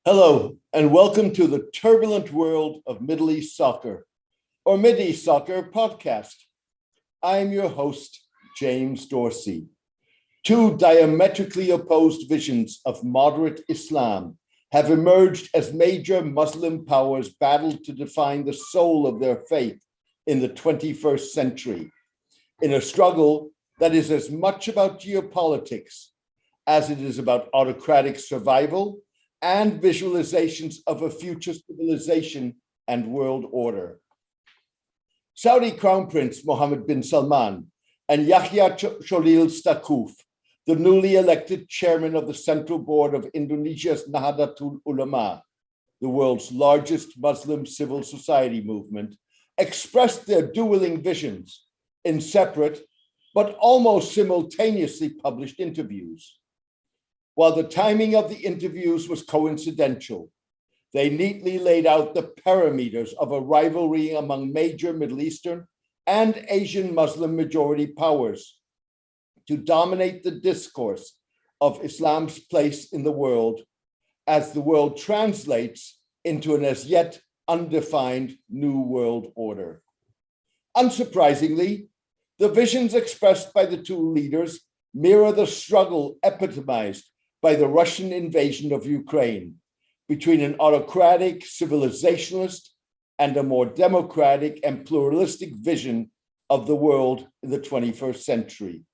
Hello, and welcome to the turbulent world of Middle East soccer, or Mideast Soccer podcast. I am your host, James Dorsey. Two diametrically opposed visions of moderate Islam have emerged as major Muslim powers battle to define the soul of their faith in the 21st century, in a struggle that is as much about geopolitics as it is about autocratic survival and visualizations of a future civilization and world order. Saudi Crown Prince Mohammed bin Salman and Yahya Cholil Staquf, the newly elected chairman of the Central Board of Indonesia's Nahdlatul Ulama, the world's largest Muslim civil society movement, expressed their dueling visions in separate but almost simultaneously published interviews. While the timing of the interviews was coincidental, they neatly laid out the parameters of a rivalry among major Middle Eastern and Asian Muslim majority powers to dominate the discourse of Islam's place in the world as the world translates into an as yet undefined new world order. Unsurprisingly, the visions expressed by the two leaders mirror the struggle epitomized by the Russian invasion of Ukraine between an autocratic civilizationalist and a more democratic and pluralistic vision of the world in the 21st century.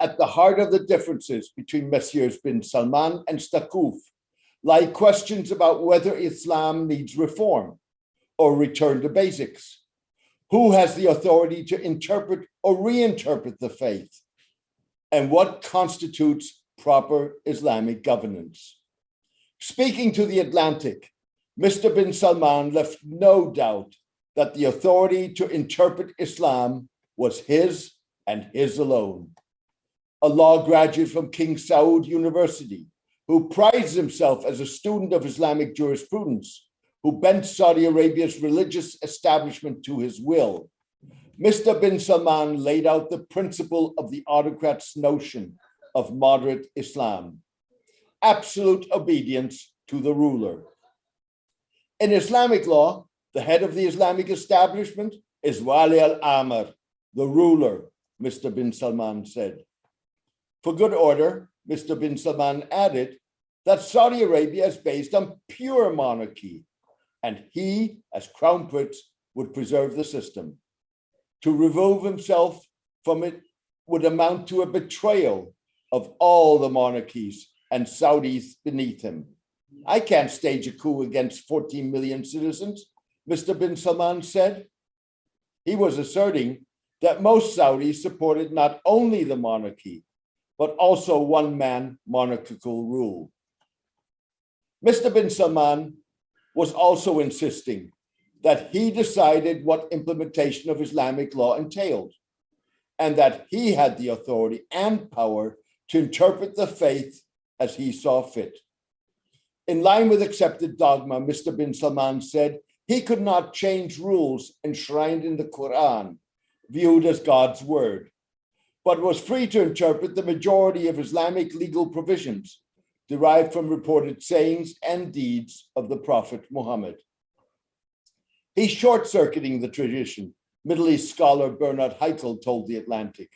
At the heart of the differences between Messieurs bin Salman and Staquf lie questions about whether Islam needs reform or return to basics. Who has the authority to interpret or reinterpret the faith? And what constitutes proper Islamic governance? Speaking to The Atlantic, Mr. bin Salman left no doubt that the authority to interpret Islam was his and his alone. A law graduate from King Saud University, who prides himself as a student of Islamic jurisprudence, who bent Saudi Arabia's religious establishment to his will, Mr. bin Salman laid out the principle of the autocrat's notion of moderate Islam: absolute obedience to the ruler. In Islamic law, the head of the Islamic establishment is Wali al-Amr, the ruler, Mr. bin Salman said. For good order, Mr. bin Salman added that Saudi Arabia is based on pure monarchy, and he, as crown prince, would preserve the system. To remove himself from it would amount to a betrayal of all the monarchies and Saudis beneath him. I can't stage a coup against 14 million citizens, Mr. bin Salman said. He was asserting that most Saudis supported not only the monarchy, but also one-man monarchical rule. Mr. bin Salman was also insisting that he decided what implementation of Islamic law entailed, and that he had the authority and power to interpret the faith as he saw fit. In line with accepted dogma, Mr. bin Salman said he could not change rules enshrined in the Quran, viewed as God's word, but was free to interpret the majority of Islamic legal provisions derived from reported sayings and deeds of the Prophet Mohammed. He's short-circuiting the tradition, Middle East scholar Bernard Heikel told The Atlantic,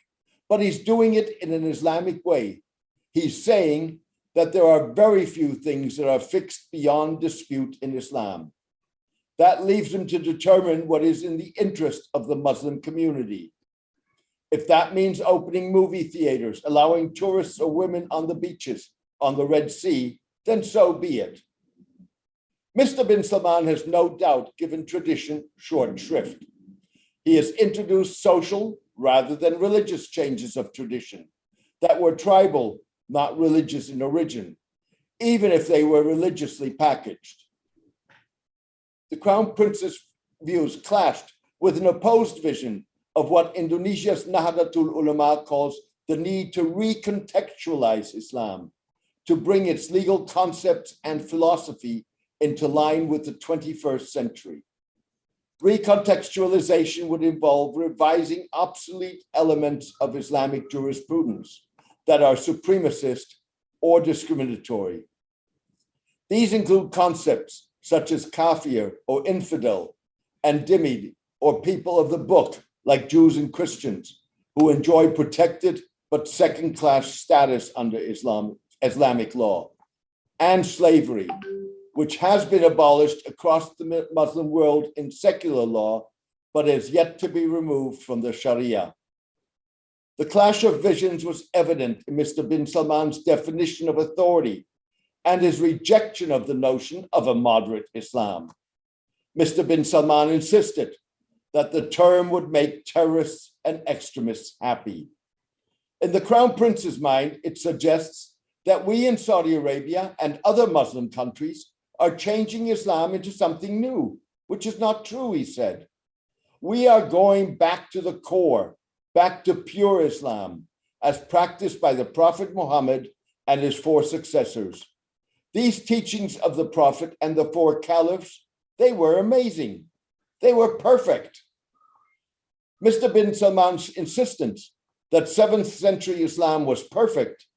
but he's doing it in an Islamic way. He's saying that there are very few things that are fixed beyond dispute in Islam. That leaves him to determine what is in the interest of the Muslim community. If that means opening movie theaters, allowing tourists or women on the beaches, on the Red Sea, then so be it. Mr. bin Salman has no doubt given tradition short shrift. He has introduced social rather than religious changes of tradition that were tribal, not religious in origin, even if they were religiously packaged. The Crown Prince's views clashed with an opposed vision of what Indonesia's Nahdlatul Ulama calls the need to recontextualize Islam, to bring its legal concepts and philosophy into line with the 21st century. Recontextualization would involve revising obsolete elements of Islamic jurisprudence that are supremacist or discriminatory. These include concepts such as kafir or infidel, and dhimmi or people of the book, like Jews and Christians, who enjoy protected but second-class status under Islamic law, and slavery, which has been abolished across the Muslim world in secular law, but is yet to be removed from the Sharia. The clash of visions was evident in Mr. bin Salman's definition of authority and his rejection of the notion of a moderate Islam. Mr. bin Salman insisted that the term would make terrorists and extremists happy. In the Crown Prince's mind, it suggests that we in Saudi Arabia and other Muslim countries are changing Islam into something new, which is not true, he said. We are going back to the core, back to pure Islam, as practiced by the Prophet Mohammed and his four successors. These teachings of the Prophet and the four caliphs, they were amazing. They were perfect. Mr. bin Salman's insistence that 7th century Islam was perfect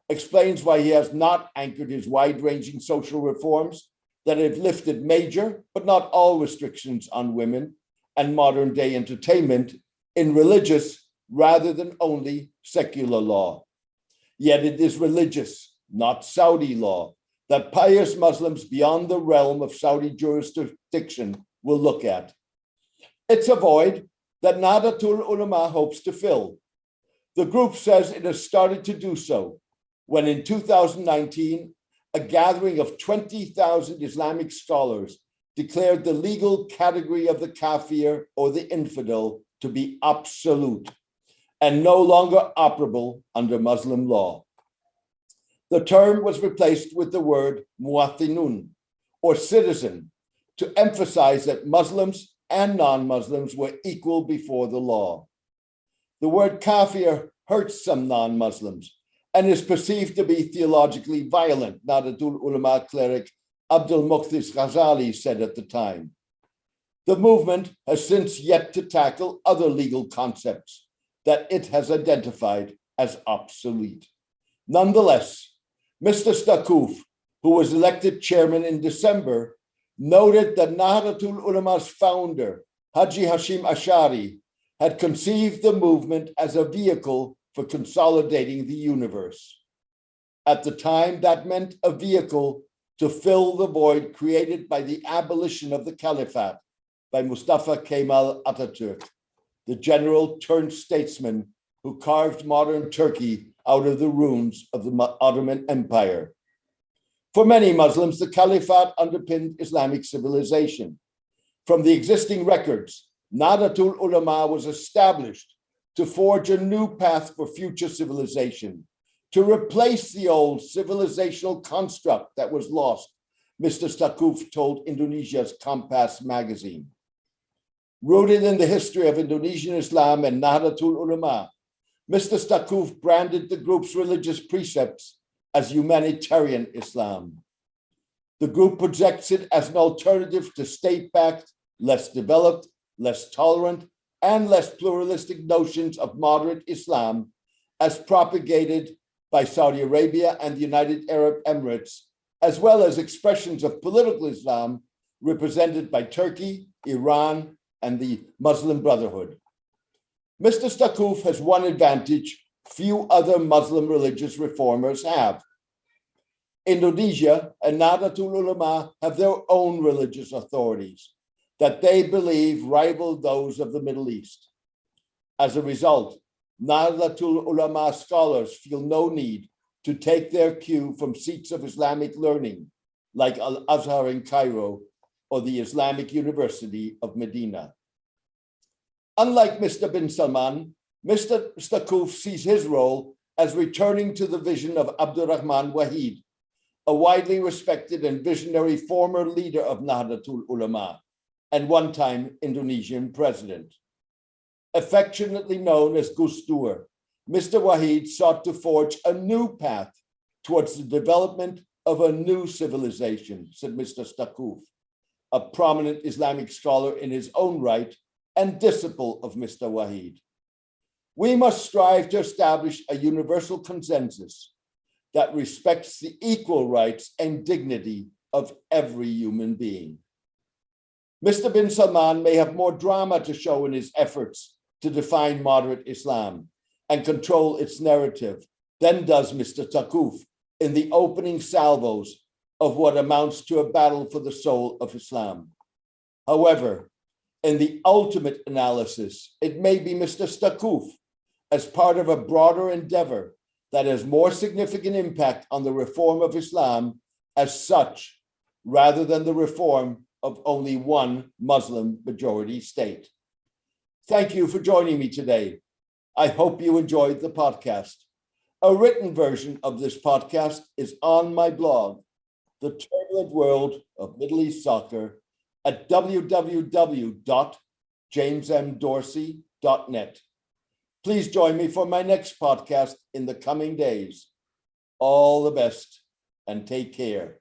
explains why he has not anchored his wide-ranging social reforms that have lifted major, but not all restrictions on women and modern-day entertainment in religious rather than only secular law. Yet it is religious, not Saudi law, that pious Muslims beyond the realm of Saudi jurisdiction will look at. It's a void that Nahdlatul Ulama hopes to fill. The group says it has started to do so when in 2019, a gathering of 20,000 Islamic scholars declared the legal category of the kafir or the infidel to be absolute and no longer operable under Muslim law. The term was replaced with the word muwathinun, or citizen, to emphasize that Muslims and non-Muslims were equal before the law. The word kafir hurts some non-Muslims and is perceived to be theologically violent, Nahdlatul Ulama cleric Abdul Muqtis Ghazali said at the time. The movement has since yet to tackle other legal concepts that it has identified as obsolete. Nonetheless, Mr. Staquf, who was elected chairman in December, noted that Nahdlatul Ulama's founder, Haji Hashim Ashari, had conceived the movement as a vehicle for consolidating the universe. At the time, that meant a vehicle to fill the void created by the abolition of the caliphate by Mustafa Kemal Atatürk, the general turned statesman who carved modern Turkey out of the ruins of the Ottoman Empire. For many Muslims, the caliphate underpinned Islamic civilization. From the existing records, Nahdlatul Ulama was established to forge a new path for future civilization, to replace the old civilizational construct that was lost, Mr. Staquf told Indonesia's Kompas magazine. Rooted in the history of Indonesian Islam and Nahdlatul Ulama, Mr. Staquf branded the group's religious precepts as humanitarian Islam. The group projects it as an alternative to state-backed, less developed, less tolerant, and less pluralistic notions of moderate Islam as propagated by Saudi Arabia and the United Arab Emirates, as well as expressions of political Islam represented by Turkey, Iran, and the Muslim Brotherhood. Mr. Staquf has one advantage few other Muslim religious reformers have. Indonesia and Nahdlatul Ulama have their own religious authorities that they believe rival those of the Middle East. As a result, Nahdlatul Ulama scholars feel no need to take their cue from seats of Islamic learning like Al-Azhar in Cairo or the Islamic University of Medina. Unlike Mr. bin Salman, Mr. Staquf sees his role as returning to the vision of Abdurrahman Wahid, a widely respected and visionary former leader of Nahdlatul Ulama and one-time Indonesian president. Affectionately known as Gus Dur, Mr. Wahid sought to forge a new path towards the development of a new civilization, said Mr. Staquf, a prominent Islamic scholar in his own right and disciple of Mr. Wahid. We must strive to establish a universal consensus that respects the equal rights and dignity of every human being. Mr. bin Salman may have more drama to show in his efforts to define moderate Islam and control its narrative than does Mr. Staquf in the opening salvos of what amounts to a battle for the soul of Islam. However, in the ultimate analysis, it may be Mr. Staquf, as part of a broader endeavor that has more significant impact on the reform of Islam as such, rather than the reform of only one Muslim majority state. Thank you for joining me today. I hope you enjoyed the podcast. A written version of this podcast is on my blog, The Turbulent World of Middle East Soccer, at www.jamesmdorsey.net. Please join me for my next podcast in the coming days. All the best and take care.